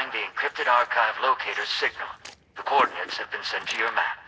identifying the encrypted archive locator's signal. The coordinates have been sent to your map.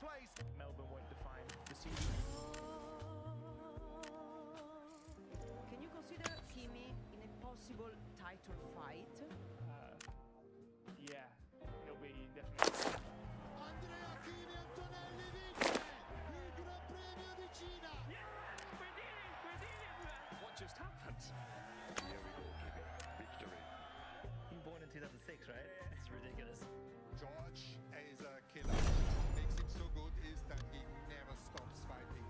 place. Melbourne won't define the season. Can you consider Kimi in a possible title fight? Yeah, he'll be definitely. Andrea Kimi Antonelli vince il Gran Premio di Cina. What just happened? Here we go, Kimi. Victory. You were born in 2006, right? It's ridiculous. George is a killer. Makes him so good is that he never stops fighting.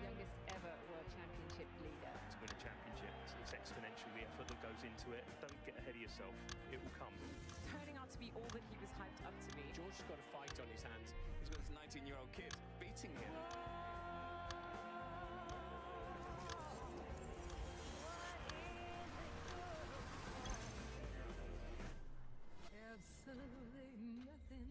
Youngest ever World Championship leader. To win a championship, it's exponential, the effort that goes into it. Don't get ahead of yourself. It will come. It's turning out to be all that he was hyped up to be. George's got a fight on his hands. He's got this 19-year-old kid beating him. Absolutely nothing.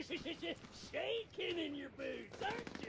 Shaking in your boots, aren't you?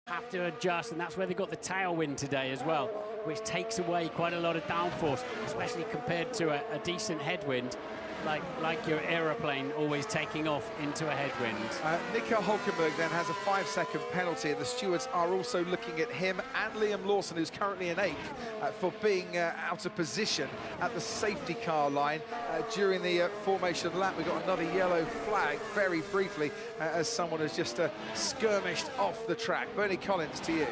have to adjust, and that's where they got the tailwind today as well, which takes away quite a lot of downforce, especially compared to a decent headwind, like your aeroplane always taking off into a headwind. Nico Hulkenberg then has a 5-second penalty, and the stewards are also looking at him and Liam Lawson, who's currently in 8th, for being out of position at the safety car line during the formation lap. We got another yellow flag very briefly as someone has just skirmished off the track. Bernie Collins, to you.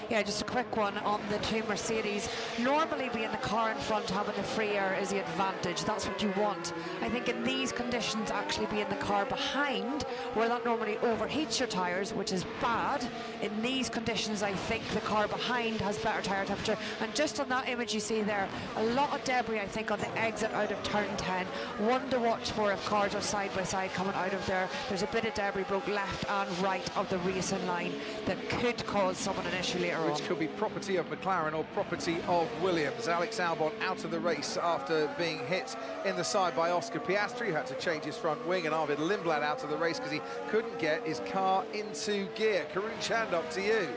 Yeah, just a quick one on the two Mercedes. Normally being the car in front, having the free air is the advantage. That's what you want. I think in these conditions, actually being the car behind, where that normally overheats your tyres, which is bad. In these conditions, I think the car behind has better tyre temperature. And just on that image you see there, a lot of debris, I think, on the exit out of turn 10. One to watch for if cars are side by side coming out of there. There's a bit of debris broke left and right of the racing line that could cause someone an issue later on. Which could be property of McLaren or property of Williams. Alex Albon out of the race after being hit in the side by Oscar Piastri, who had to change his front wing, and Arvid Lindblad out of the race because he couldn't get his car into gear. Karun Chandok, to you.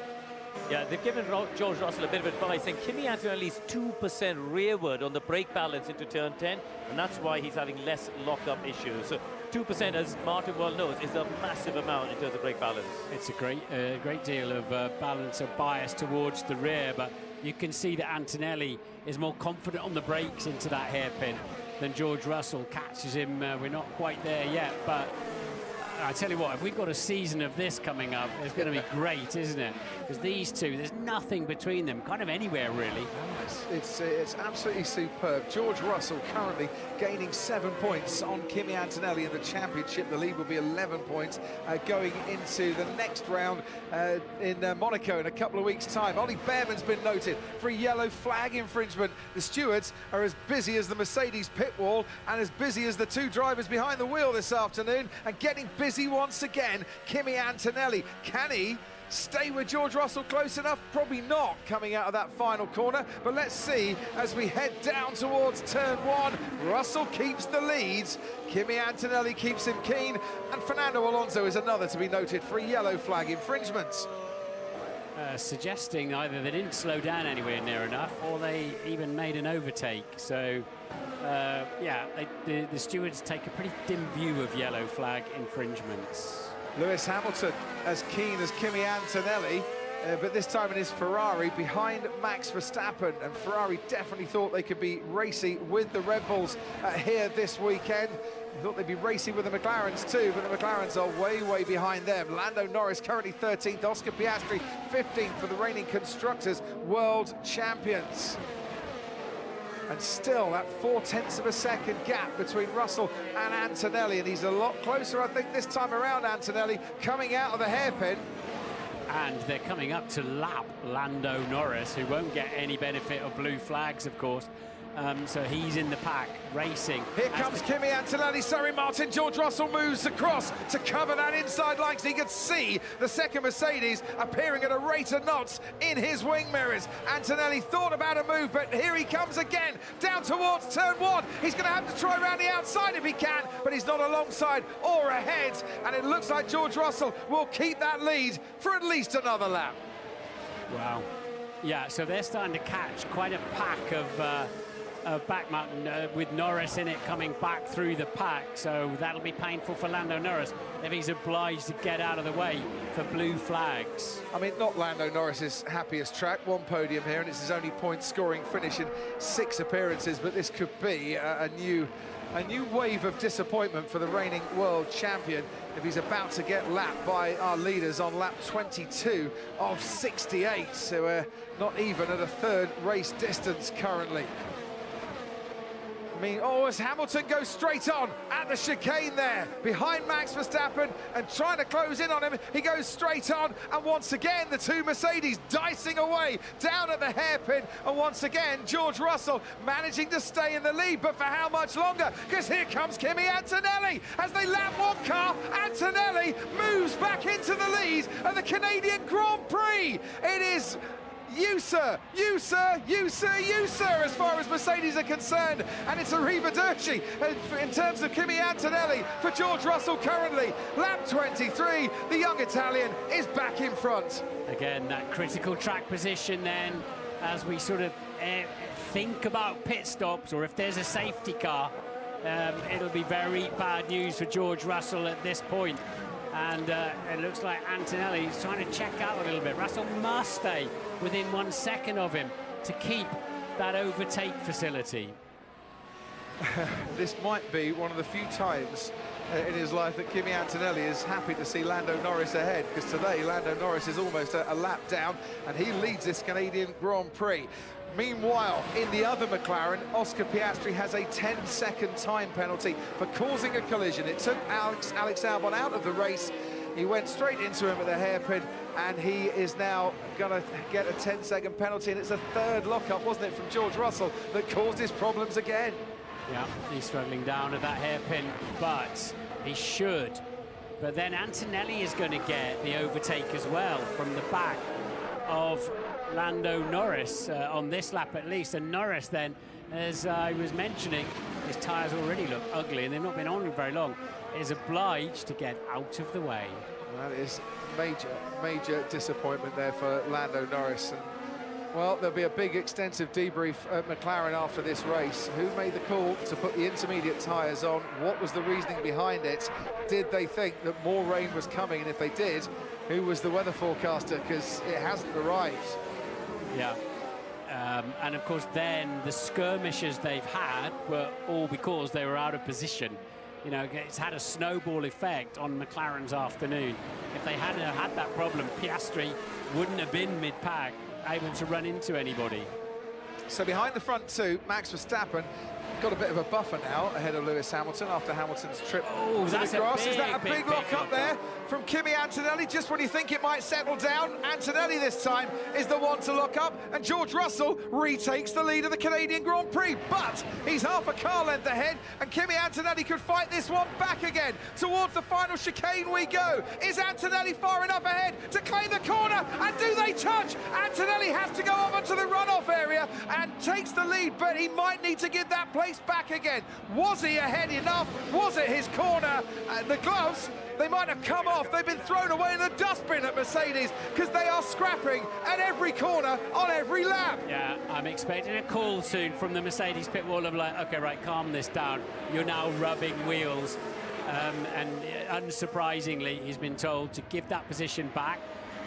Yeah, they've given George Russell a bit of advice, and Kimi Antonelli's 2% rearward on the brake balance into turn 10, and that's why he's having less lock-up issues. So 2%, as Martin well knows, is a massive amount in terms of brake balance. It's a great deal of balance of bias towards the rear, but you can see that Antonelli is more confident on the brakes into that hairpin than George Russell. Catches him, we're not quite there yet, but I tell you what, if we've got a season of this coming up, it's going to be great, isn't it? Because these two, there's nothing between them, kind of anywhere, really. It's absolutely superb. George Russell currently gaining 7 points on Kimi Antonelli in the championship. The lead will be 11 points going into the next round in Monaco in a couple of weeks' time. Ollie Behrman's been noted for a yellow flag infringement. The stewards are as busy as the Mercedes pit wall and as busy as the two drivers behind the wheel this afternoon, and getting busy once again. Kimi Antonelli, can he stay with George Russell close enough? Probably not, coming out of that final corner, but let's see as we head down towards turn 1. Russell keeps the leads, Kimi Antonelli keeps him keen, and Fernando Alonso is another to be noted for a yellow flag infringement. Suggesting either they didn't slow down anywhere near enough, or they even made an overtake. So yeah, the stewards take a pretty dim view of yellow flag infringements. Lewis Hamilton as keen as Kimi Antonelli, but this time in his Ferrari behind Max Verstappen, and Ferrari definitely thought they could be racy with the Red Bulls here this weekend. They thought they'd be racy with the McLarens too, but the McLarens are way, way behind them. Lando Norris currently 13th, Oscar Piastri 15th for the reigning Constructors World Champions. And still that 0.4 of a second gap between Russell and Antonelli, and he's a lot closer, I think, this time around. Antonelli coming out of the hairpin. And they're coming up to lap Lando Norris, who won't get any benefit of blue flags, of course. So he's in the pack, racing. Here comes Kimi Antonelli, sorry Martin. George Russell moves across to cover that inside line, so he could see the second Mercedes appearing at a rate of knots in his wing mirrors. Antonelli thought about a move, but here he comes again, down towards turn 1. He's going to have to try around the outside if he can, but he's not alongside or ahead, and it looks like George Russell will keep that lead for at least another lap. Wow. Yeah, so they're starting to catch quite a pack of back with Norris in it coming back through the pack, so that'll be painful for Lando Norris if he's obliged to get out of the way for blue flags. I mean, not Lando Norris's happiest track, one podium here, and it's his only point scoring finish in 6 appearances, but this could be a new wave of disappointment for the reigning world champion if he's about to get lapped by our leaders on lap 22 of 68, so we're not even at a third race distance currently. I mean, as Hamilton goes straight on at the chicane there, behind Max Verstappen and trying to close in on him, he goes straight on, and once again the two Mercedes dicing away down at the hairpin, and once again George Russell managing to stay in the lead, but for how much longer? Because here comes Kimi Antonelli as they lap one car. Antonelli moves back into the lead of the Canadian Grand Prix. It is You, sir! You, sir! You, sir! You, sir! As far as Mercedes are concerned. And it's arrivederci in terms of Kimi Antonelli for George Russell currently. Lap 23, the young Italian is back in front. Again, that critical track position then, as we sort of think about pit stops, or if there's a safety car, it'll be very bad news for George Russell at this point. And it looks like Antonelli is trying to check out a little bit. Russell must stay within 1 second of him to keep that overtake facility. This might be one of the few times in his life that Kimi Antonelli is happy to see Lando Norris ahead, because today Lando Norris is almost a lap down and he leads this Canadian Grand Prix. Meanwhile, in the other McLaren, Oscar Piastri has a 10-second time penalty for causing a collision. It took Alex Albon out of the race. He went straight into him at the hairpin, and he is now going to get a 10-second penalty, and it's a third lockup, wasn't it, from George Russell that caused his problems again. Yeah, he's struggling down at that hairpin, but he should. But then Antonelli is going to get the overtake as well from the back of Lando Norris on this lap at least. And Norris then, as I was mentioning, his tyres already look ugly and they've not been on very long, is obliged to get out of the way. That is major disappointment there for Lando Norris. And, well, there'll be a big extensive debrief at McLaren after this race. Who made the call to put the intermediate tyres on? What was the reasoning behind it? Did they think that more rain was coming? And if they did, who was the weather forecaster? Because it hasn't arrived. Yeah. And of course then the skirmishes they've had were all because they were out of position. You know, it's had a snowball effect on McLaren's afternoon. If they hadn't had that problem, Piastri wouldn't have been mid-pack, able to run into anybody. So behind the front two, Max Verstappen got a bit of a buffer now ahead of Lewis Hamilton after Hamilton's trip to the grass. Is that a big lock up there from Kimi Antonelli? Just when you think it might settle down, Antonelli this time is the one to lock up, and George Russell retakes the lead of the Canadian Grand Prix. But he's half a car length ahead, and Kimi Antonelli could fight this one back again. Towards the final chicane we go. Is Antonelli far enough ahead to claim the corner? And do they touch? Antonelli has to go over to the runoff area and takes the lead, but he might need to give that place back again. Was he ahead enough? Was it his corner? The gloves, they might have come off. They've been thrown away in the dustbin at Mercedes because they are scrapping at every corner on every lap. Yeah, I'm expecting a call soon from the Mercedes pit wall of like, okay, right, calm this down. You're now rubbing wheels. And unsurprisingly, he's been told to give that position back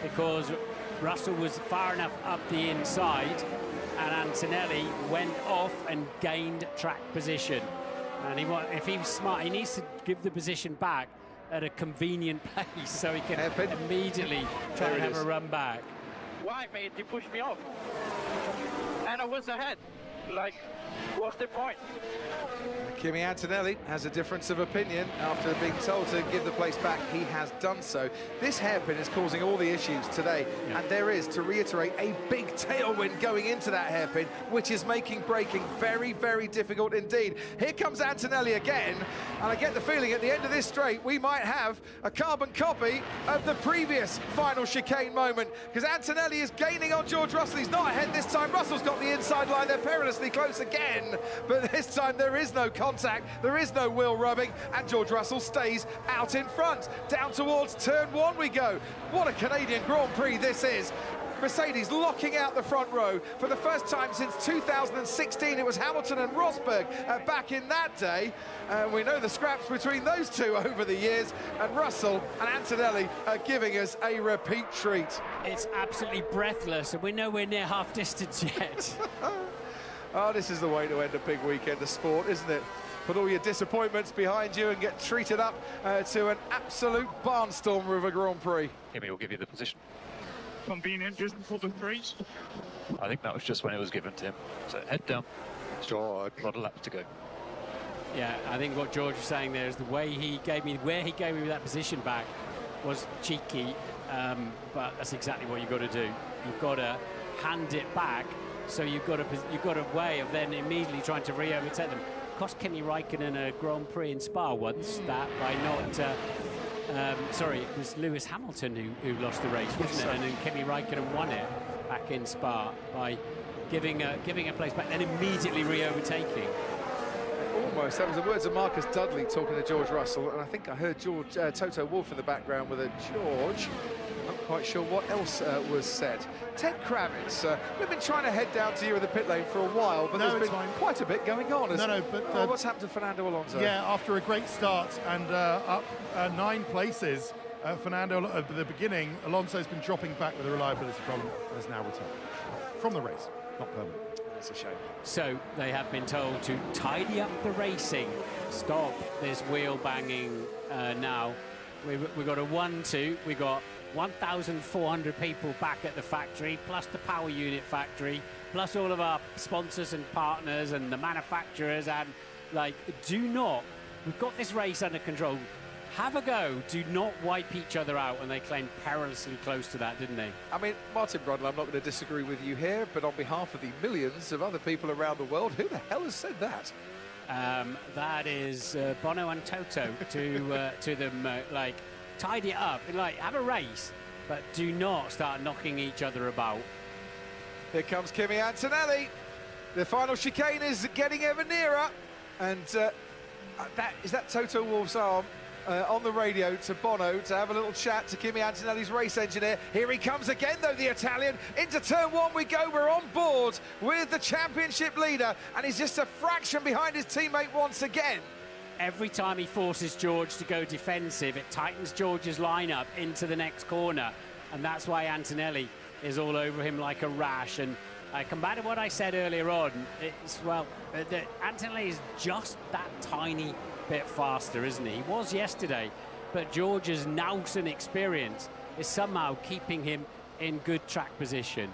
because Russell was far enough up the inside and Antonelli went off and gained track position. And if he was smart, he needs to give the position back at a convenient place so he can immediately try and have a run back. Why, mate? You pushed me off. And I was ahead. Like, what's the point? Kimi Antonelli has a difference of opinion after being told to give the place back. He has done so. This hairpin is causing all the issues today, and there is, to reiterate, a big tailwind going into that hairpin, which is making braking very, very difficult indeed. Here comes Antonelli again, and I get the feeling at the end of this straight we might have a carbon copy of the previous final chicane moment, because Antonelli is gaining on George Russell. He's not ahead this time. Russell's got the inside line. They're perilously close again, but this time there is no contact. There is no wheel rubbing, and George Russell stays out in front. Down towards turn one we go. What a Canadian Grand Prix this is. Mercedes locking out the front row for the first time since 2016. It was Hamilton and Rosberg back in that day. We know the scraps between those two over the years, and Russell and Antonelli are giving us a repeat treat. It's absolutely breathless, and we're nowhere near half distance yet. Oh, this is the way to end a big weekend of sport, isn't it? Put all your disappointments behind you and get treated up to an absolute barnstormer of a Grand Prix. Kimi will give you the position. Convenient just before the freeze. I think that was just when it was given to him. So head down. George, a lot of laps to go. Yeah, I think what George was saying there is the way he gave me, where he gave me that position back was cheeky, but that's exactly what you've got to do. You've got to hand it back. So you've got a way of then immediately trying to re-overtake them. Cost Kimi Raikkonen a Grand Prix in Spa once, that by not... sorry, it was Lewis Hamilton who lost the race, wasn't it? And then Kimi Raikkonen won it back back in Spa by giving a place back, then immediately re-overtaking. Almost. That was the words of Marcus Dudley talking to George Russell, and I think I heard Toto Wolff in the background with a George. Not quite sure what else was said. Ted Kravitz, we've been trying to head down to you in the pit lane for a while, but there's been quite a bit going on. But what's happened to Fernando Alonso? Yeah, after a great start and up 9 places, Fernando at the beginning, Alonso's been dropping back with a reliability problem and has now returned from the race, not permanent. That's a shame. So they have been told to tidy up the racing, stop this wheel banging now. We've got a 1-2, we got 1,400 people back at the factory, plus the power unit factory, plus all of our sponsors and partners and the manufacturers, and like, we've got this race under control. Have a go. Do not wipe each other out, and they claimed perilously close to that, didn't they? I mean, Martin Brundle, I'm not going to disagree with you here, but on behalf of the millions of other people around the world, who the hell has said that? That is Bono and Toto to them, like, tidy it up, like, have a race, but do not start knocking each other about. Here comes Kimi Antonelli. The final chicane is getting ever nearer, and is that Toto Wolff's arm on the radio to Bono to have a little chat to Kimi Antonelli's race engineer. Here he comes again, though, the Italian. Into turn 1 we go. We're on board with the championship leader, and he's just a fraction behind his teammate once again. Every time he forces George to go defensive, it tightens George's lineup into the next corner, and that's why Antonelli is all over him like a rash. And I come back to what I said earlier on. Antonelli is just that tiny bit faster, isn't he? He was yesterday, but George's nous and experience is somehow keeping him in good track position.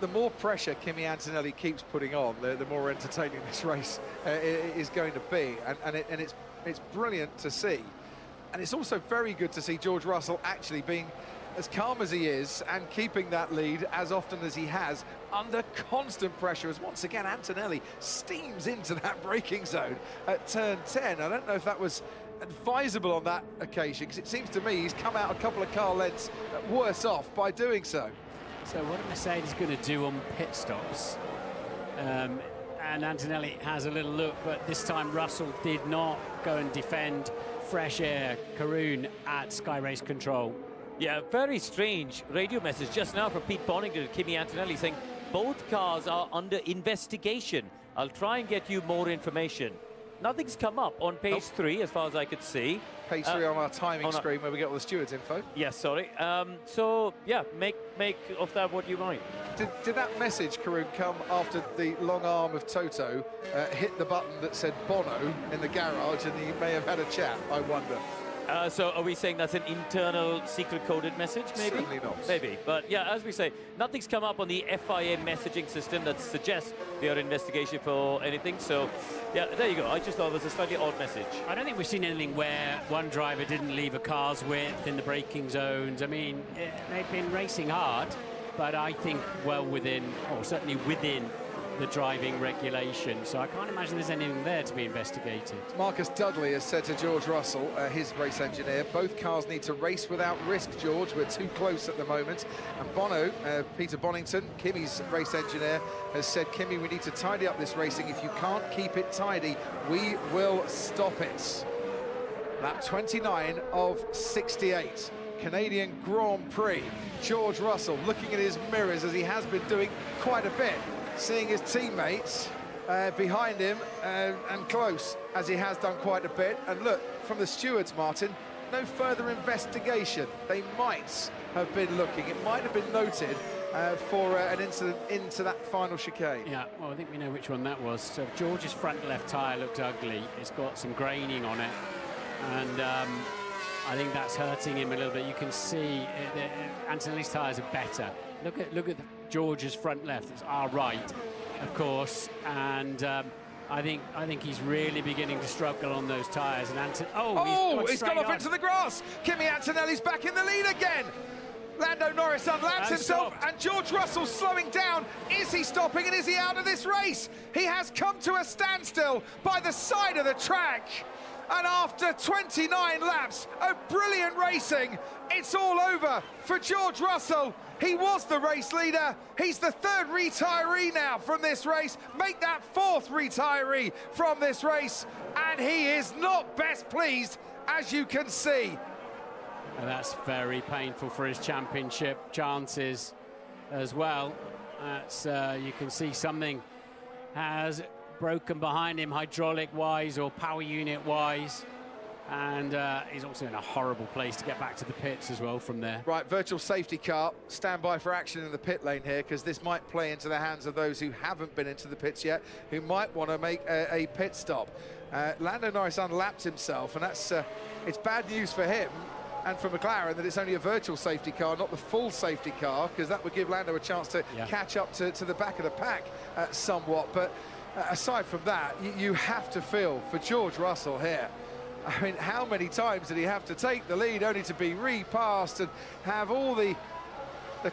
The more pressure Kimi Antonelli keeps putting on, the more entertaining this race is going to be, and it's brilliant to see. And it's also very good to see George Russell actually being as calm as he is and keeping that lead as often as he has under constant pressure, as once again Antonelli steams into that braking zone at turn 10. I don't know if that was advisable on that occasion, because it seems to me he's come out a couple of car lengths worse off by doing so. So what are Mercedes going to do on pit stops? And Antonelli has a little look, but this time Russell did not go and defend fresh air. Karun at Sky Race Control. Yeah, very strange radio message just now from Pete Bonington to Kimi Antonelli saying both cars are under investigation. I'll try and get you more information. Nothing's come up on page 3 as far as I could see. Page 3 on our timing screen where we get all the stewards' info. Yes, sorry. So, yeah, make of that what you might. Did that message, Karun, come after the long arm of Toto hit the button that said Bono in the garage, and he may have had a chat, I wonder? So are we saying that's an internal secret coded message, maybe? Certainly not. Maybe. But yeah, as we say, nothing's come up on the FIA messaging system that suggests they are investigation for anything. So yeah, there you go. I just thought it was a slightly odd message. I don't think we've seen anything where one driver didn't leave a car's width in the braking zones. I mean, they've been racing hard, but I think well within, or certainly within, the driving regulation, so I can't imagine there's anything there to be investigated. Marcus Dudley has said to George Russell, his race engineer, both cars need to race without risk, George. We're too close at the moment. And Bono, Peter Bonington, Kimi's race engineer, has said, Kimi, we need to tidy up this racing. If you can't keep it tidy, we will stop it. Lap 29 of 68. Canadian Grand Prix. George Russell looking at his mirrors, as he has been doing quite a bit, seeing his teammates behind him and close, as he has done quite a bit. And look, from the stewards, Martin, no further investigation. They might have been looking. It might have been noted for an incident into that final chicane. Yeah, well, I think we know which one that was. So George's front left tyre looked ugly. It's got some graining on it. And I think that's hurting him a little bit. You can see Antonelli's tyres are better. Look at George's front left. It's our right, of course, and I think he's really beginning to struggle on those tyres. And he's gone off into the grass. Kimi Antonelli's back in the lead again. Lando Norris unlaps himself, and George Russell slowing down. Is he stopping, and is he out of this race? He has come to a standstill by the side of the track. And after 29 laps of brilliant racing, it's all over for George Russell. He was the race leader. He's the third retiree now from this race. Make that fourth retiree from this race. And he is not best pleased, as you can see. And that's very painful for his championship chances as well. That's, you can see something has broken behind him hydraulic-wise or power unit-wise. And he's also in a horrible place to get back to the pits as well from there. Right, virtual safety car, stand by for action in the pit lane here, because this might play into the hands of those who haven't been into the pits yet, who might want to make a pit stop. Lando Norris unlapped himself, and that's it's bad news for him and for McLaren that it's only a virtual safety car, not the full safety car, because that would give Lando a chance to catch up to the back of the pack somewhat. But aside from that, you have to feel for George Russell here. I mean, how many times did he have to take the lead only to be repassed and have all the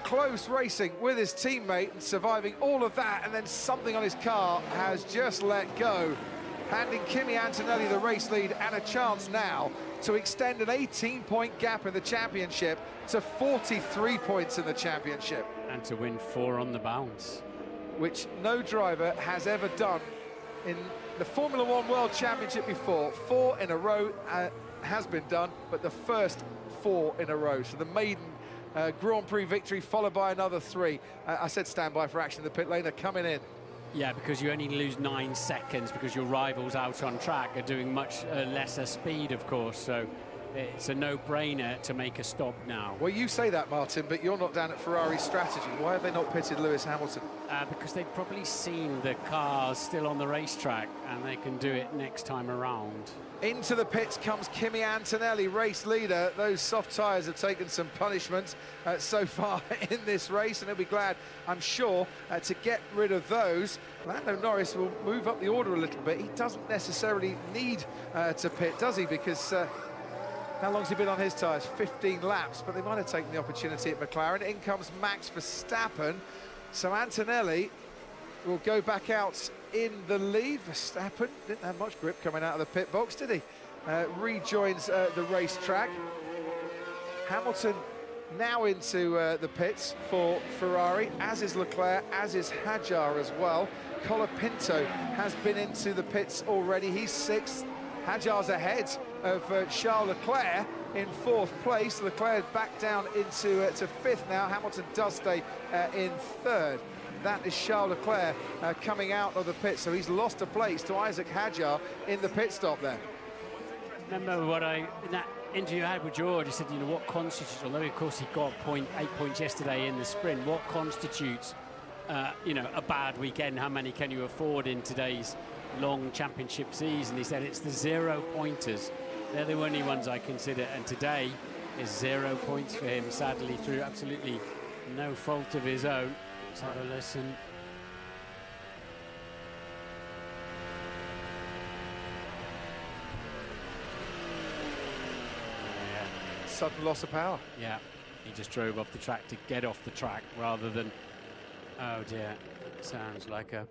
close racing with his teammate and surviving all of that, and then something on his car has just let go, handing Kimi Antonelli the race lead and a chance now to extend an 18-point gap in the championship to 43 points in the championship. And to win 4 on the bounce. Which no driver has ever done in the Formula One World Championship before. 4 in a row has been done, but the first 4 in a row. So the maiden Grand Prix victory followed by another 3. I said stand by for action. The pit lane are coming in. Yeah, because you only lose 9 seconds because your rivals out on track are doing much lesser speed, of course. So it's a no-brainer to make a stop now. Well, you say that, Martin, but you're not down at Ferrari's strategy. Why have they not pitted Lewis Hamilton? Because they've probably seen the cars still on the racetrack and they can do it next time around. Into the pits comes Kimi Antonelli, race leader. Those soft tyres have taken some punishment so far in this race, and he'll be glad, I'm sure, to get rid of those. Lando Norris will move up the order a little bit. He doesn't necessarily need to pit, does he? Because how long's he been on his tyres? 15 laps, but they might have taken the opportunity at McLaren. In comes Max Verstappen. So Antonelli will go back out in the lead. Verstappen didn't have much grip coming out of the pit box, did he? Rejoins the racetrack. Hamilton now into the pits for Ferrari, as is Leclerc, as is Hadjar as well. Colapinto has been into the pits already. He's 6th. Hadjar's ahead of Charles Leclerc in 4th place. Leclerc back down into to 5th now. Hamilton does stay in 3rd. That is Charles Leclerc coming out of the pit, so he's lost a place to Isaac Hadjar in the pit stop there. Remember what in that interview I had with George, I said, you know, what constitutes, although of course he got 8 points yesterday in the sprint, what constitutes, you know, a bad weekend? How many can you afford in today's long championship season? He said it's the 0-pointers. They're the only ones I consider, and today is 0 points for him, sadly, through absolutely no fault of his own. Let's have a listen. Sudden loss of power. Yeah, he just drove off the track to get off the track rather than, oh dear, sounds like a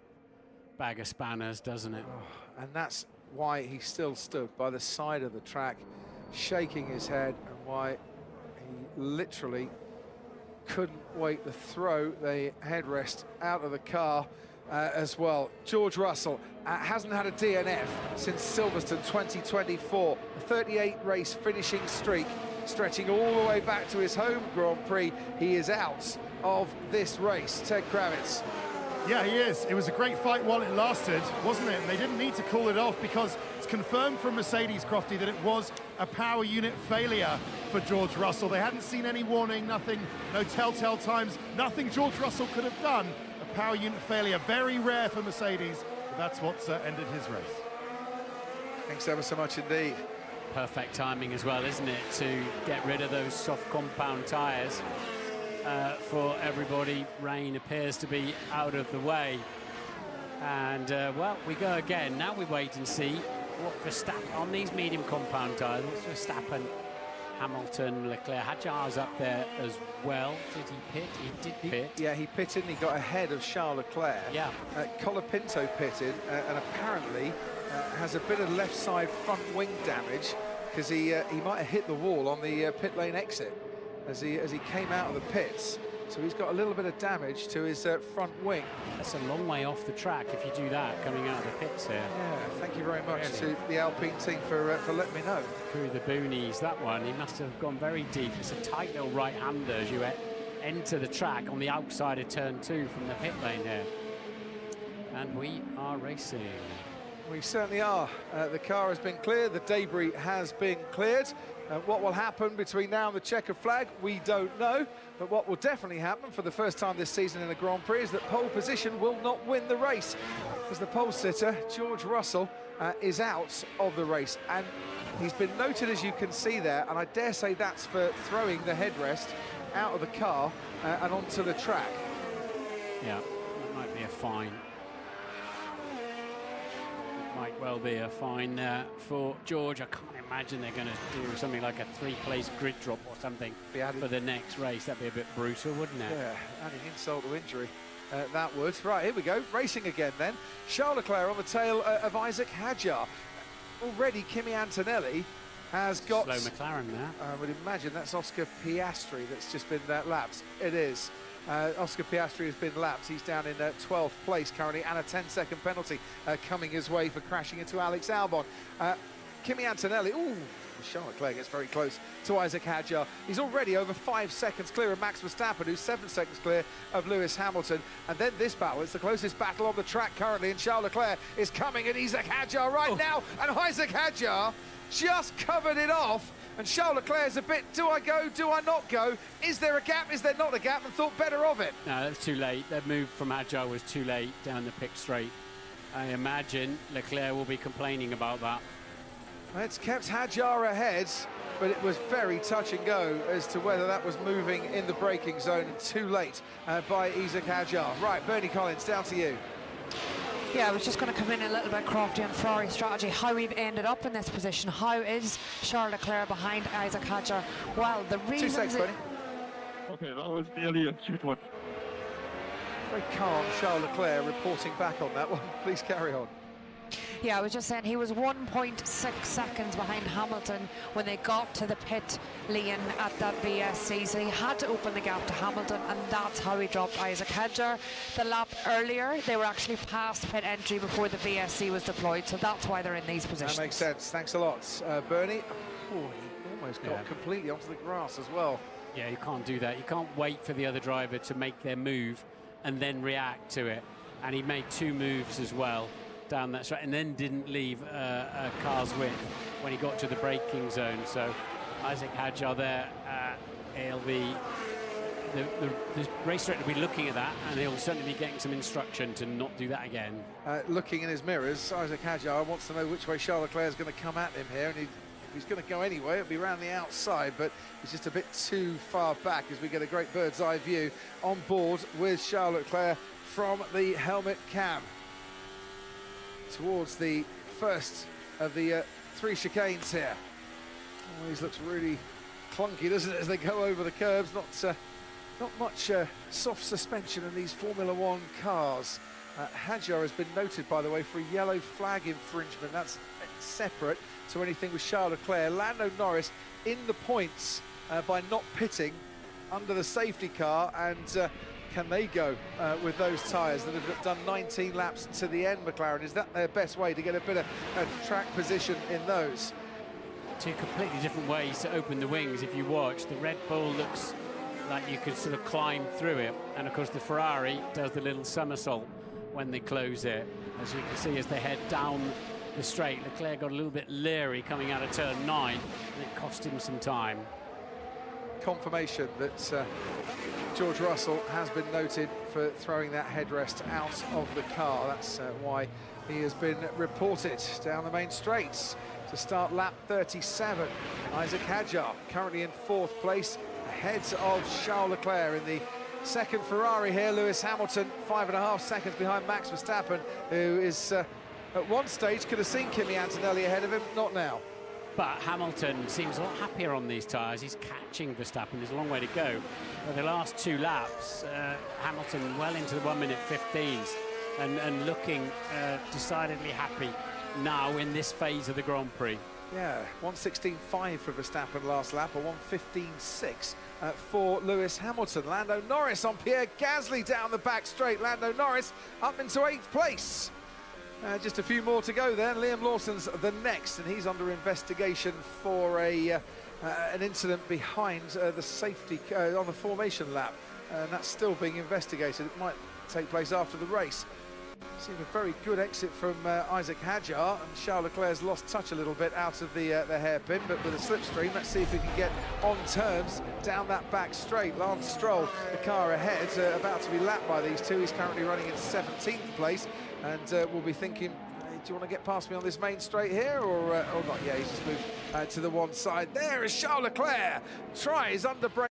bag of spanners, doesn't it? Oh, and that's why he still stood by the side of the track, shaking his head, and why he literally couldn't wait to throw the headrest out of the car as well. George Russell hasn't had a DNF since Silverstone 2024, a 38-race finishing streak stretching all the way back to his home Grand Prix. He is out of this race. Ted Kravitz. Yeah, he is. It was a great fight while it lasted, wasn't it? And they didn't need to call it off because it's confirmed from Mercedes, Crofty, that it was a power unit failure for George Russell. They hadn't seen any warning, nothing, no telltale times, nothing George Russell could have done. A power unit failure, very rare for Mercedes, but that's what's ended his race. Thanks ever so much indeed. Perfect timing as well, isn't it, to get rid of those soft compound tyres for everybody. Rain appears to be out of the way. And, well, we go again. Now we wait and see what Verstappen, on these medium compound tyres, Verstappen, Hamilton, Leclerc, Hadjar's up there as well. Did he pit? He did pit. Yeah, he pitted and he got ahead of Charles Leclerc. Yeah. Colapinto pitted and apparently has a bit of left side front wing damage because he might have hit the wall on the pit lane exit as he came out of the pits. So he's got a little bit of damage to his front wing. That's a long way off the track if you do that coming out of the pits here. Yeah, thank you very much to the Alpine team for letting me know. Through the boonies, that one, he must have gone very deep. It's a tight little right-hander as you enter the track on the outside of turn 2 from the pit lane here. And we are racing. We certainly are. The car has been cleared, the debris has been cleared. What will happen between now and the checkered flag, we don't know. But what will definitely happen for the first time this season in the Grand Prix is that pole position will not win the race, because the pole sitter, George Russell, is out of the race. And he's been noted, as you can see there, and I dare say that's for throwing the headrest out of the car and onto the track. Yeah, that might be a fine. Might well be a fine for George. I can't imagine they're going to do something like a 3-place grid drop or something for the next race. That'd be a bit brutal, wouldn't it? Yeah, adding insult to injury, that would. Right, here we go, racing again then. Charles Leclerc on the tail of Isaac Hadjar. Already Kimi Antonelli has got... Slow McLaren there. I would imagine that's Oscar Piastri that's just been lapped. It is. Oscar Piastri has been lapped. He's down in 12th place currently, and a 10-second penalty coming his way for crashing into Alex Albon. Kimi Antonelli, ooh, Charles Leclerc gets very close to Isaac Hadjar. He's already over 5 seconds clear of Max Verstappen, who's 7 seconds clear of Lewis Hamilton. And then this battle, it's the closest battle on the track currently, and Charles Leclerc is coming at Isaac Hadjar right now, and Isaac Hadjar just covered it off. And Charles Leclerc is a bit, do I go, do I not go? Is there a gap, is there not a gap? And thought better of it. No, that's too late. That move from Hadjar was too late down the pit straight. I imagine Leclerc will be complaining about that. It's kept Hadjar ahead, but it was very touch and go as to whether that was moving in the braking zone, and too late by Isaac Hadjar. Right, Bernie Collins, down to you. Yeah, I was just going to come in a little bit crafty on Ferrari strategy, how we've ended up in this position. How is Charles Leclerc behind Isaac Hadjar? Well, the reason... 2 seconds, Bernie. Okay, that was nearly a cute one. Very calm Charles Leclerc reporting back on that one. Please carry on. Yeah, I was just saying he was 1.6 seconds behind Hamilton when they got to the pit lane at that VSC, so he had to open the gap to Hamilton, and that's how he dropped Isaac Hadjar. The lap earlier, they were actually past pit entry before the VSC was deployed, so that's why they're in these positions. That makes sense. Thanks a lot, Bernie. Oh, he almost got completely onto the grass as well. Yeah, you can't do that. You can't wait for the other driver to make their move and then react to it. And he made 2 moves as well down that straight, and then didn't leave a car's width when he got to the braking zone. So Isaac Hadjar there, he'll be the race director will be looking at that, and he'll certainly be getting some instruction to not do that again. Looking in his mirrors, Isaac Hadjar wants to know which way Charles Leclerc is going to come at him here, and if he's going to go anyway, it'll be around the outside, but he's just a bit too far back as we get a great bird's eye view on board with Charles Leclerc from the helmet cam towards the first of the 3 chicanes here. Oh, these looks really clunky, doesn't it, as they go over the curbs? Not much soft suspension in these Formula One cars. Hadjar has been noted, by the way, for a yellow flag infringement. That's separate to anything with Charles Leclerc. Lando Norris in the points by not pitting under the safety car, and can they go with those tyres that have done 19 laps to the end, McLaren? Is that their best way to get a bit of track position in those? 2 completely different ways to open the wings. If you watch, the Red Bull looks like you could sort of climb through it, and of course the Ferrari does the little somersault when they close it. As you can see, as they head down the straight, Leclerc got a little bit leery coming out of turn 9, and it cost him some time. Confirmation that George Russell has been noted for throwing that headrest out of the car. That's why he has been reported down the main straights to start lap 37. Isaac Hadjar currently in 4th place, ahead of Charles Leclerc. In the second Ferrari here, Lewis Hamilton 5.5 seconds behind Max Verstappen, who is at one stage could have seen Kimi Antonelli ahead of him, not now. But Hamilton seems a lot happier on these tyres. He's catching Verstappen. There's a long way to go. But the last 2 laps, Hamilton well into the 1-minute 15s and looking decidedly happy now in this phase of the Grand Prix. Yeah, 1:16.5 for Verstappen last lap, or 1:15.6 for Lewis Hamilton. Lando Norris on Pierre Gasly down the back straight. Lando Norris up into 8th place. Just a few more to go then. Liam Lawson's the next, and he's under investigation for an incident behind the safety on the formation lap. And that's still being investigated. It might take place after the race. Seen a very good exit from Isaac Hadjar, and Charles Leclerc's lost touch a little bit out of the hairpin, but with a slipstream, let's see if we can get on terms down that back straight. Lance Stroll, the car ahead, about to be lapped by these two. He's currently running in 17th place, and we'll be thinking, hey, do you want to get past me on this main straight here, or not? Yeah, he's just moved to the one side. There is Charles Leclerc, tries under brake.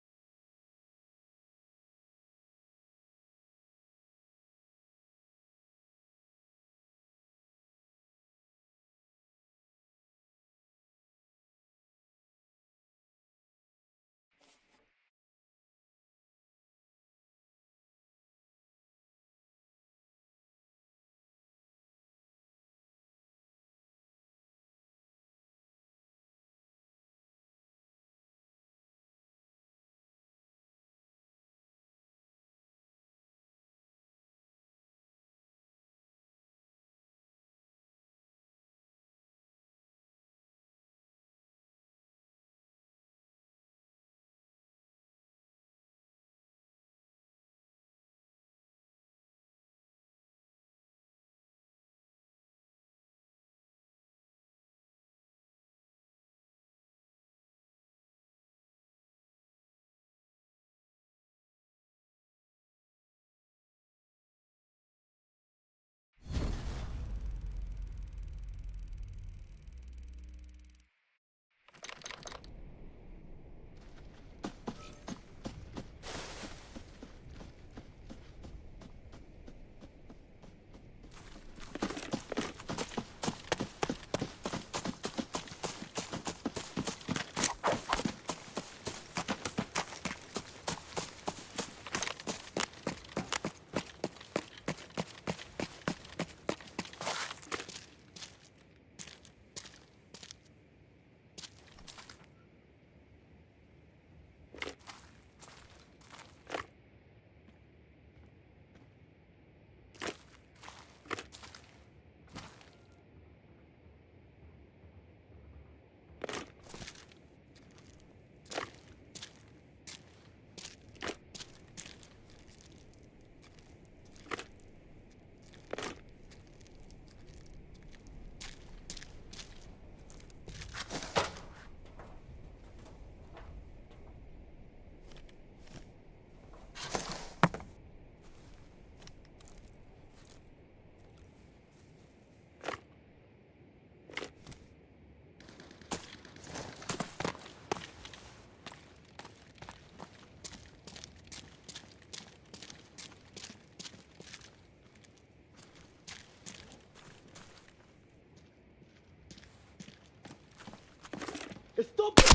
Stop it!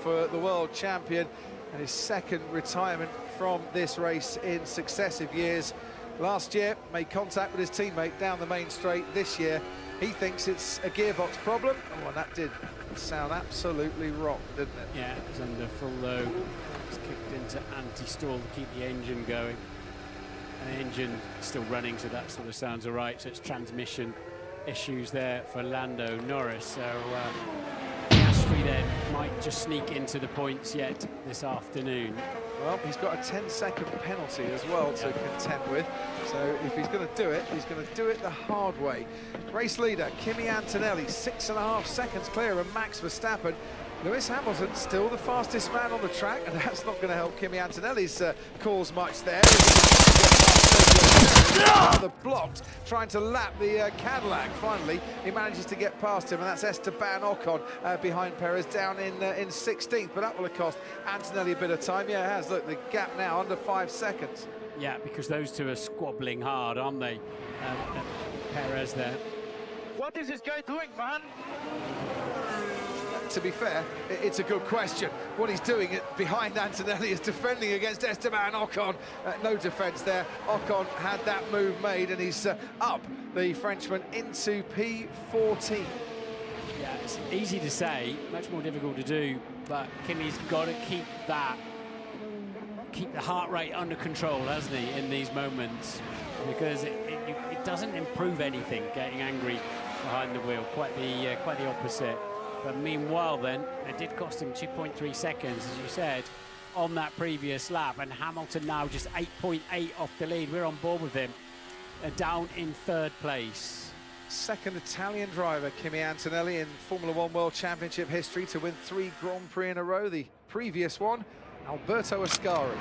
for the world champion and his second retirement from this race in successive years. Last year, made contact with his teammate down the main straight. This year, he thinks it's a gearbox problem. Oh, and that did sound absolutely wrong, didn't it? Yeah, it was under full load. It's kicked into anti-stall to keep the engine going. And the engine still running, so that sort of sounds all right. So it's transmission issues there for Lando Norris. So Piastri then might just sneak into the points yet this afternoon. Well, he's got a 10-second penalty as well to contend with. So if he's going to do it, he's going to do it the hard way. Race leader, Kimi Antonelli, 6.5 seconds clear of Max Verstappen. Lewis Hamilton still the fastest man on the track, and that's not going to help Kimi Antonelli's cause much there. Rather blocked, trying to lap the Cadillac. Finally, he manages to get past him, and that's Esteban Ocon behind Perez down in 16th. But that will have cost Antonelli a bit of time. Yeah, it has. Look, the gap now under 5 seconds. Yeah, because those two are squabbling hard, aren't they? Perez there. What is this guy doing, man? To be fair, it's a good question. What he's doing behind Antonelli is defending against Esteban Ocon. No defence there. Ocon had that move made, and he's up the Frenchman into P14. Yeah, it's easy to say, much more difficult to do, but Kimi's got to keep the heart rate under control, hasn't he, in these moments? Because it doesn't improve anything, getting angry behind the wheel. Quite the opposite. But meanwhile then, it did cost him 2.3 seconds, as you said, on that previous lap. And Hamilton now just 8.8 off the lead. We're on board with him. Down in third place. Second Italian driver, Kimi Antonelli, in Formula One World Championship history to win 3 Grand Prix in a row. The previous one, Alberto Ascari.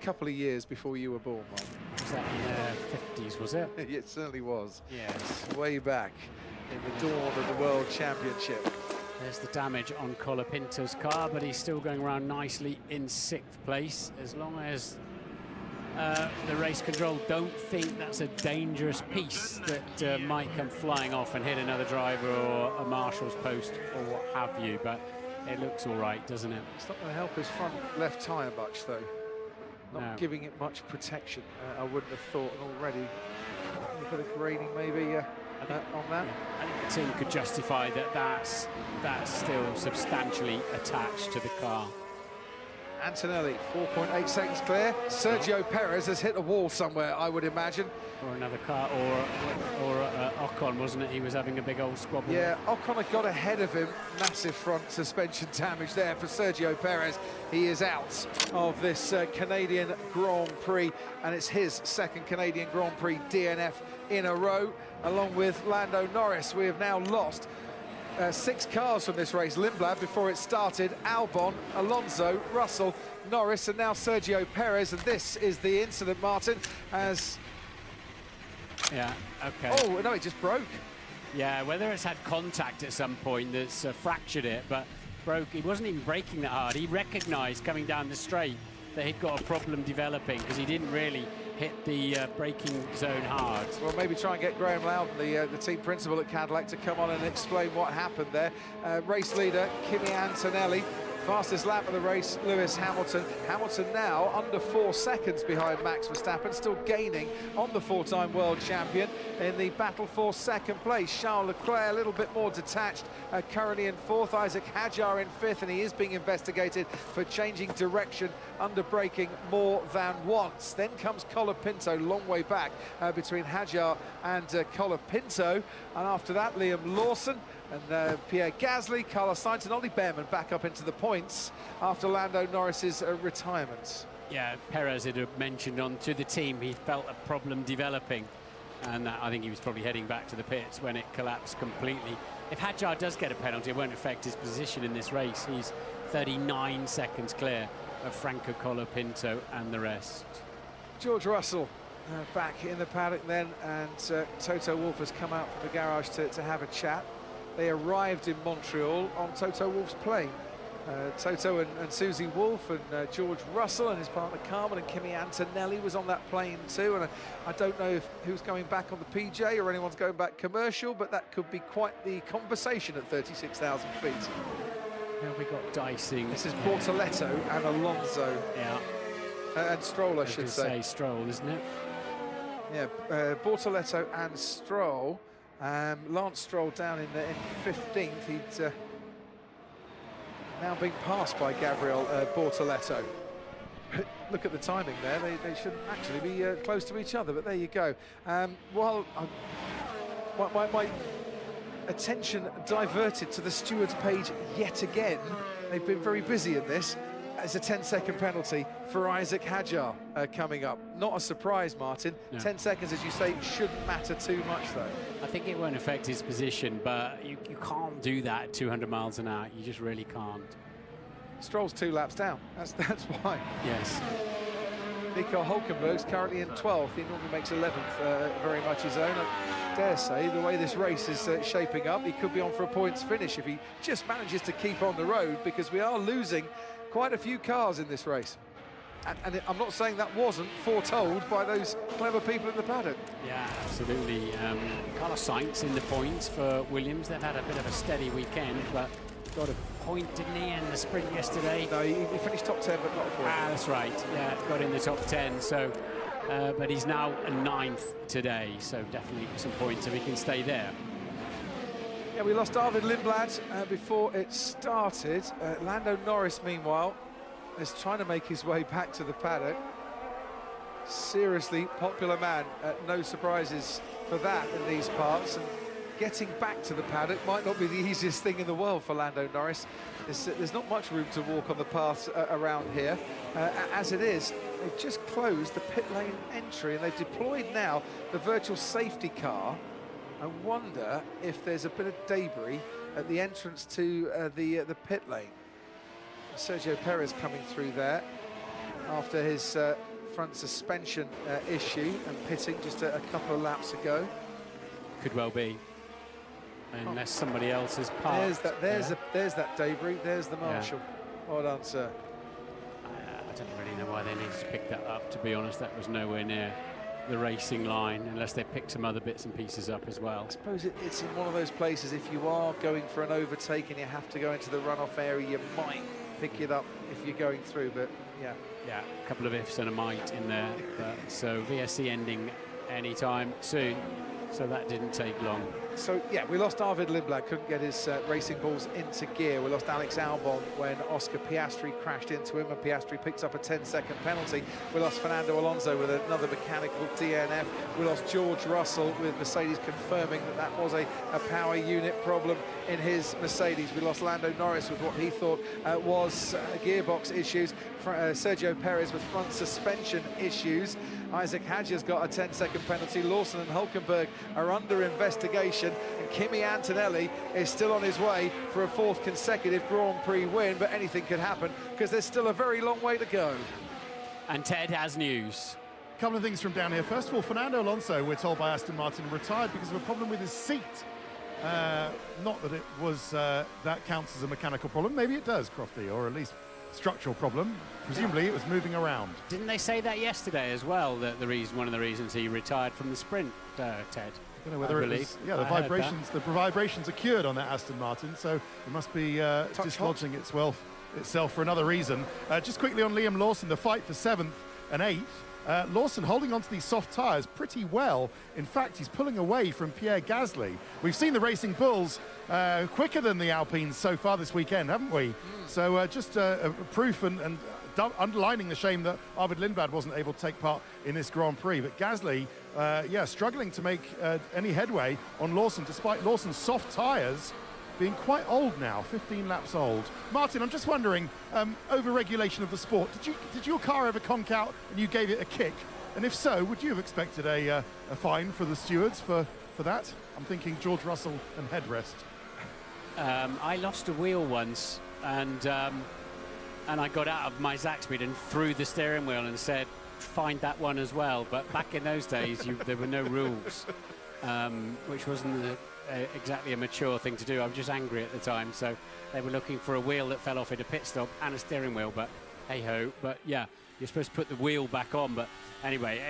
A couple of years before you were born, Mike. Was that in the 50s, was it? It certainly was. Yes. Way back in the dawn of the World Championship. There's the damage on Colapinto's car, but he's still going around nicely in 6th place, as long as the race control don't think that's a dangerous piece that might come flying off and hit another driver or a marshal's post or what have you. But it looks all right, doesn't it? It's not going to help his front left tyre much, though. Not giving it much protection, I wouldn't have thought. And already a bit of grading maybe on that. Yeah, I think the team could justify that that's still substantially attached to the car. Antonelli, 4.8 seconds clear. Sergio Perez has hit a wall somewhere, I would imagine. Or another car, or Ocon, wasn't it? He was having a big old squabble. Yeah, Ocon had got ahead of him. Massive front suspension damage there for Sergio Perez. He is out of this Canadian Grand Prix, and it's his second Canadian Grand Prix DNF in a row, along with Lando Norris. We have now lost 6 cars from this race. Lindblad before it started, Albon, Alonso, Russell, Norris, and now Sergio Perez. And this is the incident, Martin, as... Yeah, okay. Oh, no, it just broke. Yeah, whether it's had contact at some point that's fractured it, but broke. He wasn't even braking that hard. He recognised coming down the straight that he'd got a problem developing because he didn't really hit the braking zone hard. Well, maybe try and get Graham Loudon, the team principal at Cadillac, to come on and explain what happened there. Race leader, Kimi Antonelli. Fastest lap of the race, Lewis Hamilton. Hamilton now under 4 seconds behind Max Verstappen, still gaining on the 4-time world champion in the battle for second place. Charles Leclerc a little bit more detached, currently in 4th. Isaac Hadjar in 5th, and he is being investigated for changing direction under braking more than once. Then comes Colapinto, long way back between Hadjar and Colapinto. And after that, Liam Lawson and Pierre Gasly, Carlos Sainz and Ollie Behrman back up into the points after Lando Norris's retirement. Yeah, Perez had mentioned to the team he felt a problem developing, and I think he was probably heading back to the pits when it collapsed completely. If Hadjar does get a penalty, it won't affect his position in this race. He's 39 seconds clear of Franco Colapinto and the rest. George Russell back in the paddock then, and Toto Wolff has come out from the garage to have a chat. They arrived in Montreal on Toto Wolff's plane. Toto and Susie Wolff and George Russell and his partner Carmen and Kimi Antonelli was on that plane too. And I don't know who's going back on the PJ or anyone's going back commercial, but that could be quite the conversation at 36,000 feet. Who have we got dicing? This is Bortoletto and Alonso. Yeah. And Stroll, I should say. Stroll, isn't it? Yeah, Bortoletto and Stroll. Lance Stroll down in 15th. He'd now been passed by Gabriel Bortoletto. Look at the timing there. They shouldn't actually be close to each other, but there you go. While my attention diverted to the stewards page yet again, they've been very busy in this. It's a 10-second penalty for Isaac Hadjar coming up. Not a surprise, Martin. No. 10 seconds, as you say, shouldn't matter too much, though. I think it won't affect his position, but you can't do that at 200 miles an hour. You just really can't. Stroll's 2 laps down. That's why. Yes. Nico Hulkenberg's currently in 12th. He normally makes 11th, very much his own. I dare say, the way this race is shaping up, he could be on for a points finish if he just manages to keep on the road, because we are losing quite a few cars in this race. And I'm not saying that wasn't foretold by those clever people in the paddock. Yeah, absolutely. Carlos Sainz in the points for Williams. They've had a bit of a steady weekend, but got a point, didn't he, in the sprint yesterday? No, he finished top 10, but not a point. That's right. Yeah, got in the top 10. So, but he's now a 9th today. So definitely some points if he can stay there. Yeah, we lost Arvid Lindblad before it started. Lando Norris, meanwhile, is trying to make his way back to the paddock. Seriously popular man. No surprises for that in these parts. And getting back to the paddock might not be the easiest thing in the world for Lando Norris. There's not much room to walk on the paths around here. As it is, they've just closed the pit lane entry, and they've deployed now the virtual safety car. I wonder if there's a bit of debris at the entrance to the pit lane. Sergio Perez coming through there after his front suspension issue and pitting just a couple of laps ago. Could well be, unless somebody else has parked. There's that debris. There's the marshal. Yeah. Well done, sir. I don't really know why they needed to pick that up. To be honest, that was nowhere near the racing line, unless they pick some other bits and pieces up as well. I suppose it's in one of those places, if you are going for an overtake and you have to go into the runoff area, you might pick it up if you're going through, but yeah. Yeah, a couple of ifs and a might in there. So VSC ending anytime soon, so that didn't take long. So, yeah, we lost Arvid Lindblad, couldn't get his racing balls into gear. We lost Alex Albon when Oscar Piastri crashed into him, and Piastri picked up a 10-second penalty. We lost Fernando Alonso with another mechanical DNF. We lost George Russell with Mercedes confirming that was a power unit problem in his Mercedes. We lost Lando Norris with what he thought was gearbox issues. Sergio Perez with front suspension issues. Isaac Hadjar's got a 10-second penalty. Lawson and Hulkenberg are under investigation, and Kimi Antonelli is still on his way for a 4th consecutive Grand Prix win, but anything could happen because there's still a very long way to go. And Ted has news. A couple of things from down here. First of all, Fernando Alonso, we're told by Aston Martin, retired because of a problem with his seat. Not that it was that counts as a mechanical problem. Maybe it does, Crofty, or at least structural problem. Presumably it was moving around. Didn't they say that yesterday as well, that one of the reasons he retired from the sprint, Ted? I don't know whether it was, the vibrations are cured on that Aston Martin, so it must be dislodging itself for another reason. Just quickly on Liam Lawson, the fight for 7th and 8th. Lawson holding onto these soft tyres pretty well. In fact, he's pulling away from Pierre Gasly. We've seen the Racing Bulls quicker than the Alpines so far this weekend, haven't we? So just a proof and underlining the shame that Arvid Lindblad wasn't able to take part in this Grand Prix. But Gasly, struggling to make any headway on Lawson, despite Lawson's soft tyres being quite old now, 15 laps old. Martin, I'm just wondering, over-regulation of the sport, did your car ever conk out and you gave it a kick? And if so, would you have expected a fine for the stewards for that? I'm thinking George Russell and headrest. I lost a wheel once, and I got out of my Zaxbyt and threw the steering wheel and said, find that one as well. But back in those days, there were no rules, which wasn't exactly a mature thing to do. I was just angry at the time, so they were looking for a wheel that fell off at a pit stop and a steering wheel, but hey-ho. But yeah, you're supposed to put the wheel back on, but anyway,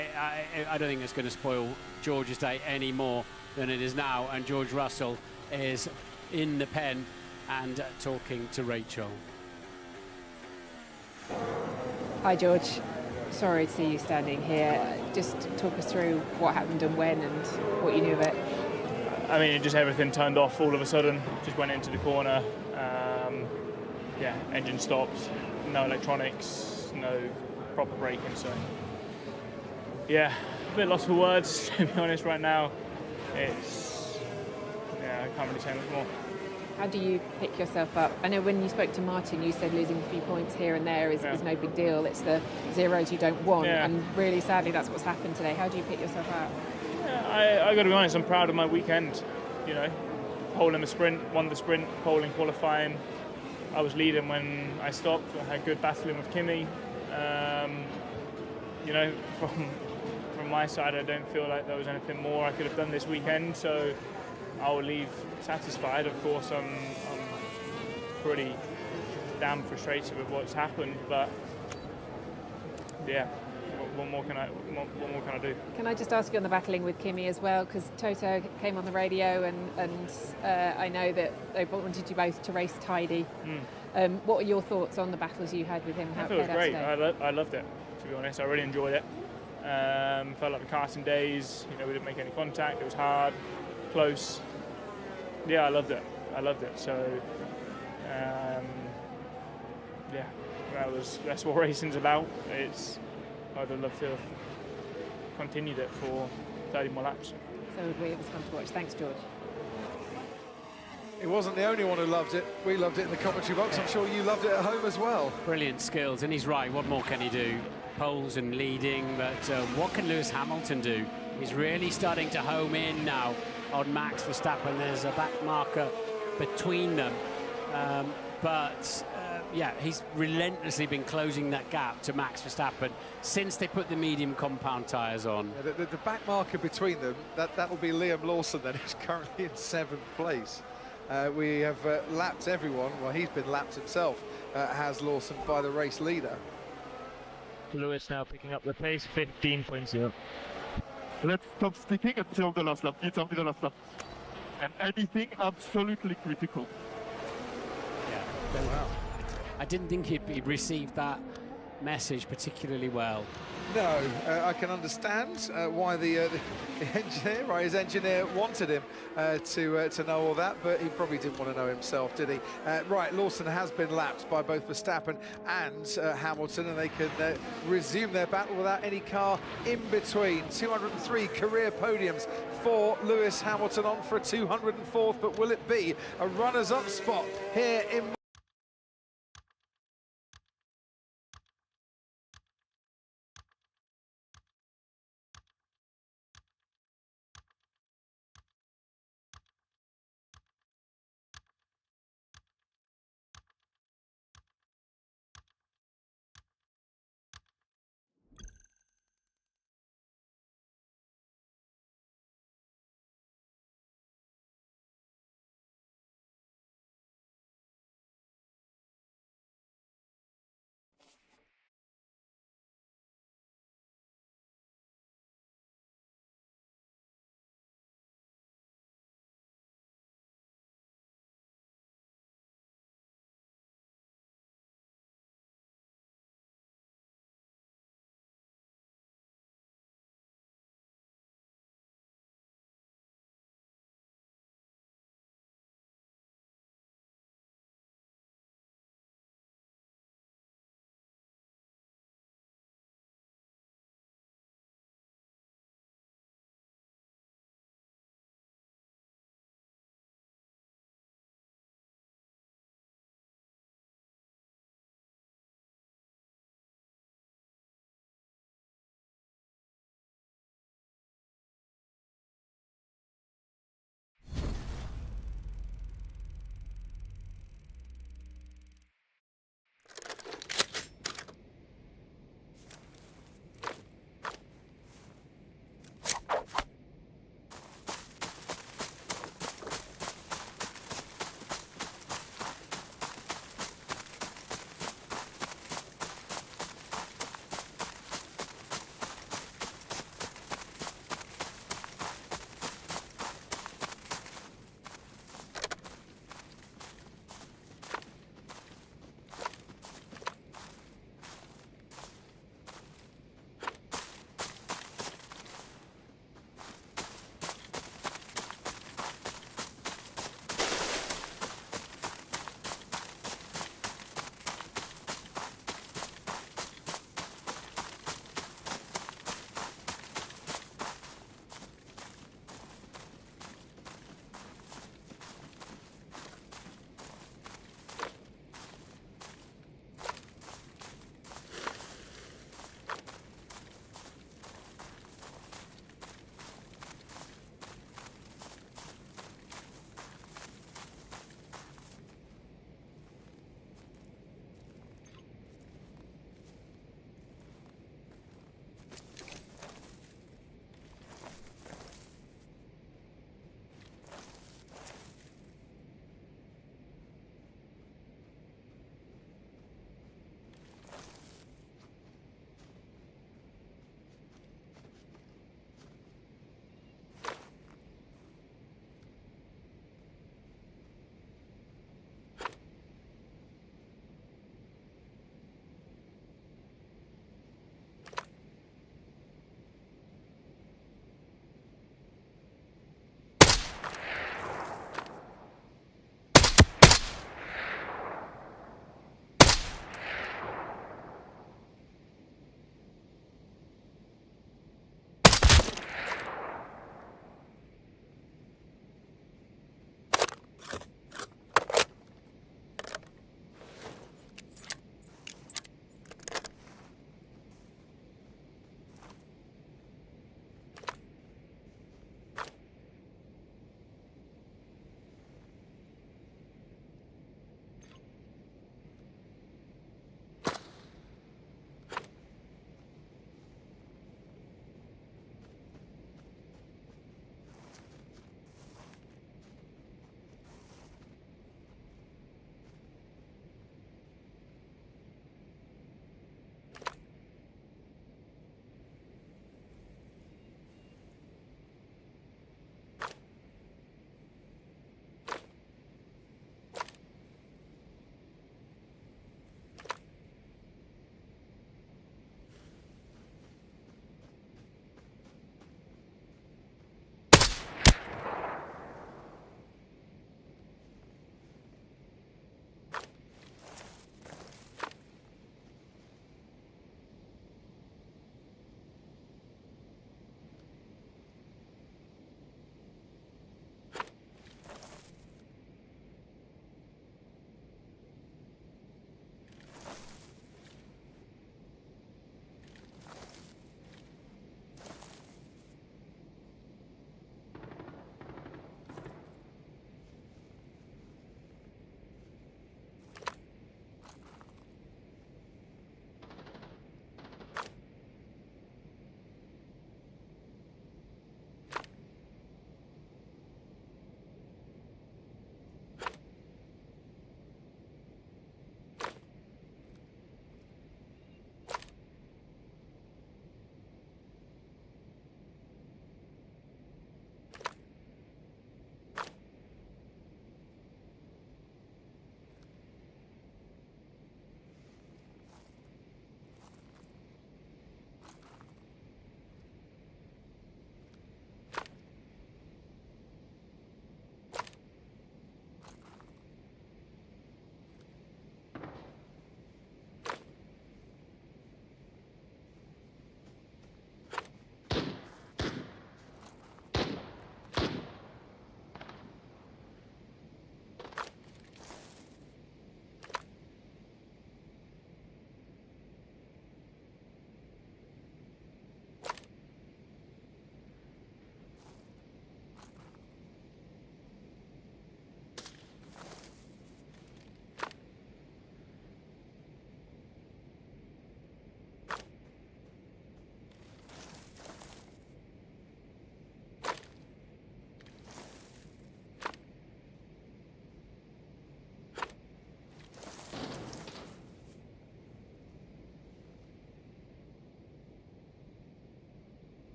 I don't think it's going to spoil George's day any more than it is now, and George Russell is in the pen and talking to Rachel. Hi George, sorry to see you standing here. Just talk us through what happened and when and what you knew of it. I mean, just everything turned off all of a sudden. Just went into the corner. Yeah, engine stopped. No electronics. No proper braking. So yeah, a bit lost for words to be honest. Right now, it's I can't really say much more. How do you pick yourself up? I know when you spoke to Martin, you said losing a few points here and there is no big deal. It's the zeros you don't want, and really sadly that's what's happened today. How do you pick yourself up? I got to be honest, I'm proud of my weekend. You know, pole in the sprint, won the sprint, pole in qualifying. I was leading when I stopped. I had good battling with Kimi. You know, from my side, I don't feel like there was anything more I could have done this weekend. So I'll leave satisfied. Of course, I'm pretty damn frustrated with what's happened, but yeah. What more can I do? Can I just ask you on the battling with Kimi as well, because Toto came on the radio and I know that they wanted you both to race tidy. What are your thoughts on the battles you had with him? I thought it was great. I loved it, to be honest. I really enjoyed it. Felt like the karting days. You know, we didn't make any contact. It was hard, close. Yeah, I loved it. So yeah, that's what racing's about. I'd have loved to have continued it for 30 more laps. So would we. It was fun to watch. Thanks, George. He wasn't the only one who loved it. We loved it in the commentary box. I'm sure you loved it at home as well. Brilliant skills, and he's right. What more can he do? Poles and leading, but what can Lewis Hamilton do? He's really starting to home in now on Max Verstappen. There's a back marker between them, yeah, he's relentlessly been closing that gap to Max Verstappen since they put the medium compound tyres on. Yeah, the back marker between them, that will be Liam Lawson then, who's currently in 7th place. We have lapped everyone. Well, he's been lapped himself, has Lawson, by the race leader. Lewis now picking up the pace, 15.0. Let's stop sticking until the last lap. It's only the last lap. And anything absolutely critical. Yeah. Wow. I didn't think he'd received that message particularly well. No, I can understand why the engineer, right, his engineer wanted him to know all that, but he probably didn't want to know himself, did he? Right, Lawson has been lapped by both Verstappen and Hamilton, and they can resume their battle without any car in between. 203 career podiums for Lewis Hamilton, on for a 204th, but will it be a runners-up spot here in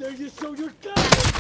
dare you show your gun?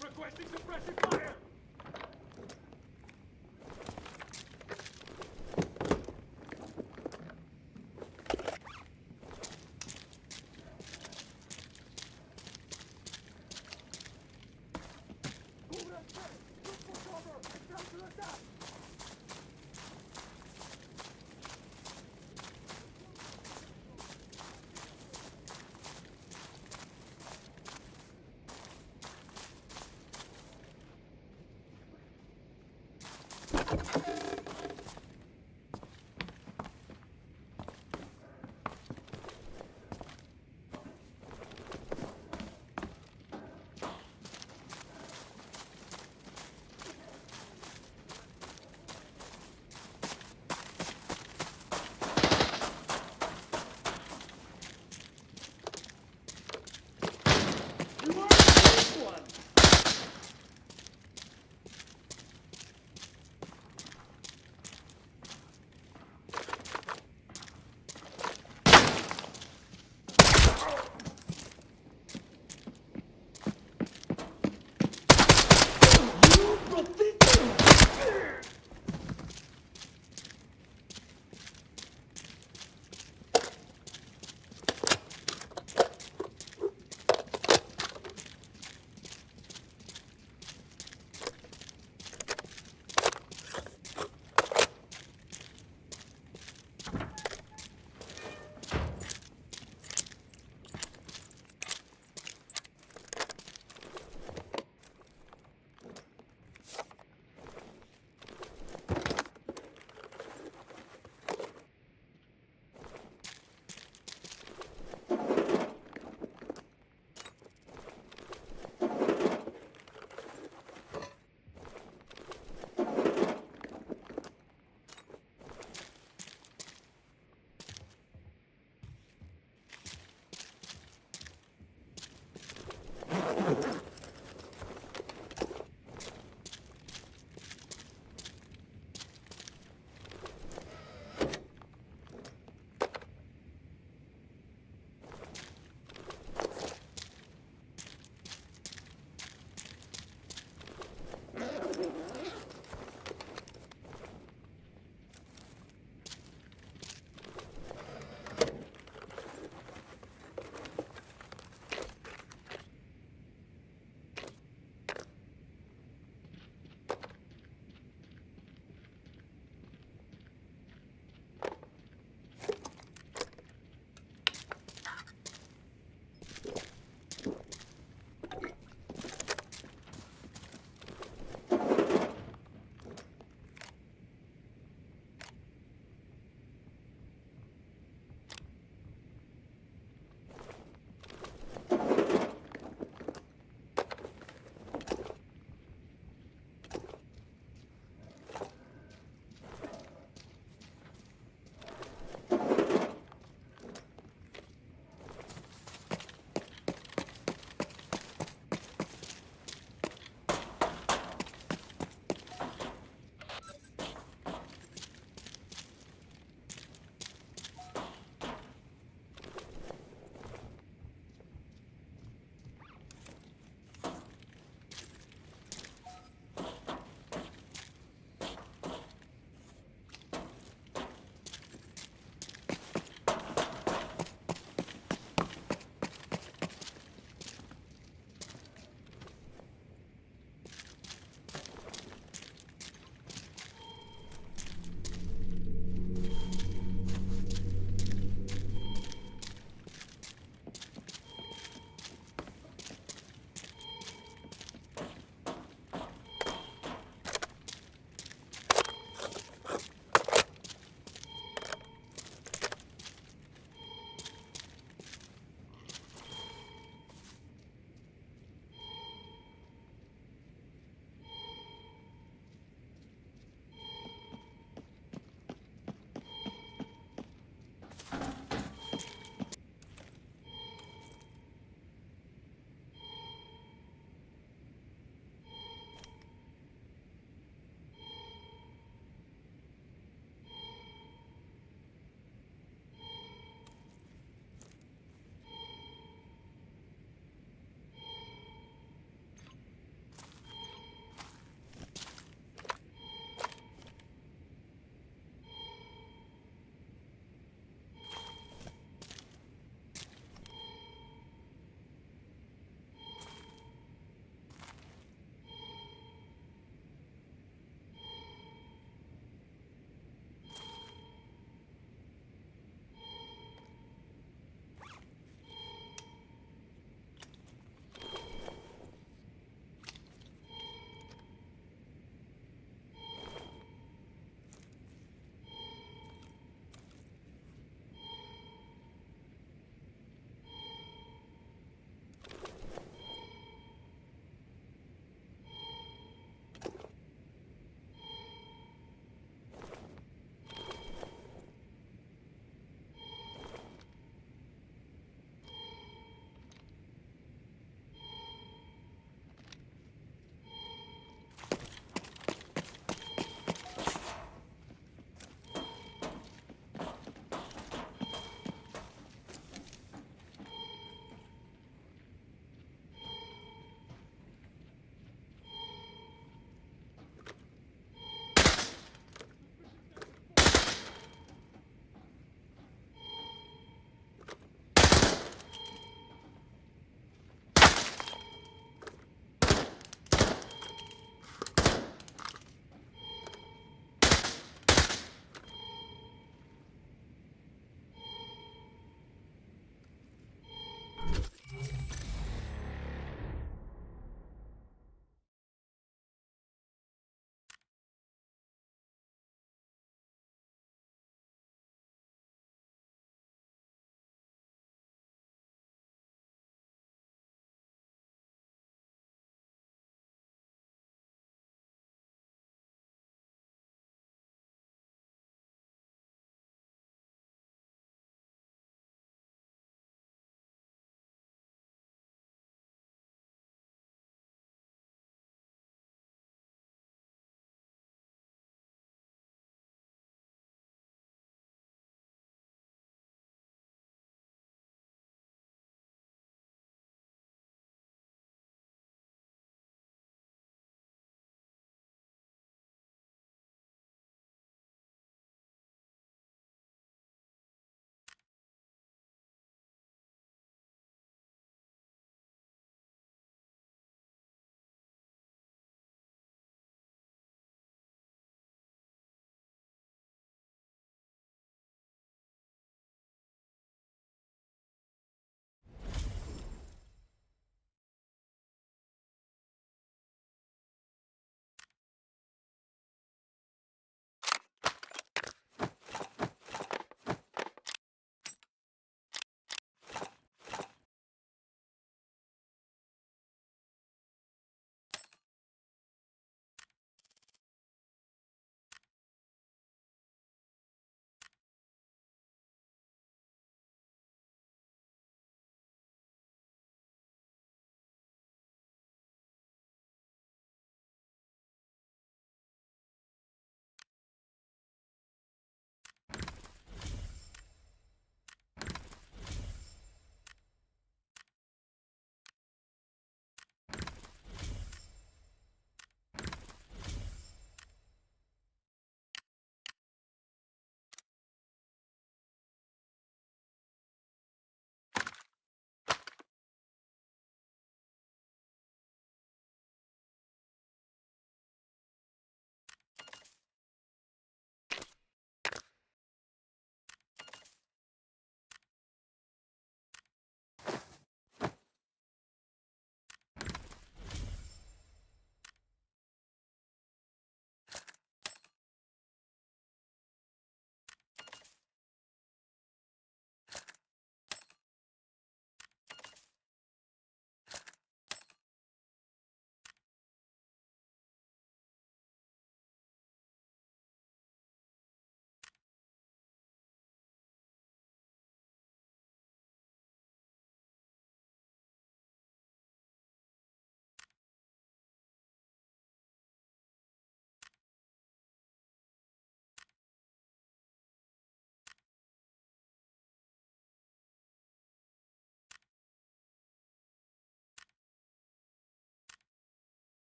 Requesting suppressive fire!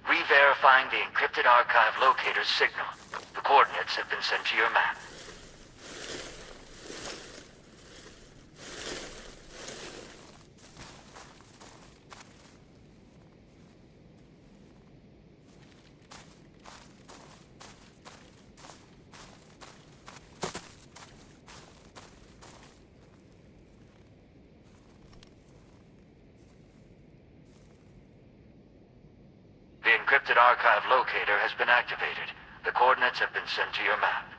Re-verifying the encrypted archive locator's signal. The coordinates have been sent to your map. The encrypted archive locator has been activated. The coordinates have been sent to your map.